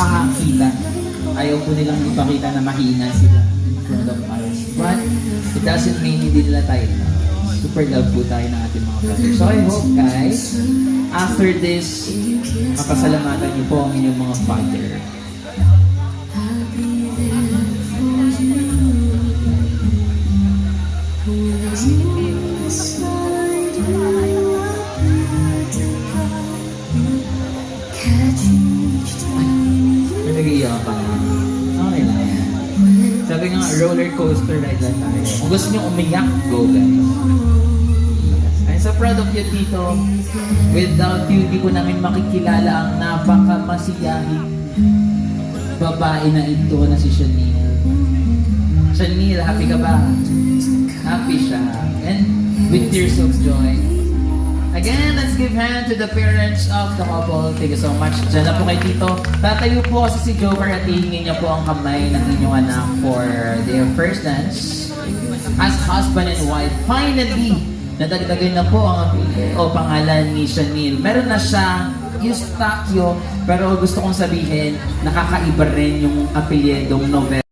nakakakita. Ayaw po nilang ipakita na mahina sila in front of us. But it doesn't mean hindi nila tayo. Super love po tayo ng ating mga brothers. So I hope guys, after this, mapasalamatan niyo po ang inyong mga father. Nag-iiyak pa na. Okay lang yan. Sabi nga, roller coaster ride lang tayo. Kung gusto nyo umiyak, go guys. I'm so proud of you, Tito. Without you, di ko namin makikilala ang napaka-masiyahing babae na ito na si Shanil. Shanil, happy ka ba? Happy siya. And with tears of joy. Again, let's give hand to the parents of the couple. Thank you so much. Diyan na po kay Tito. Tatayo po kasi si Joker at hihingin niya po ang kamay ng inyong anak for their first dance. As husband and wife, finally, nadagdagan na po ang pangalan ni Shanil. Meron na siya Eustachio, pero gusto kong sabihin, nakakaiba rin yung apelyedong Novel.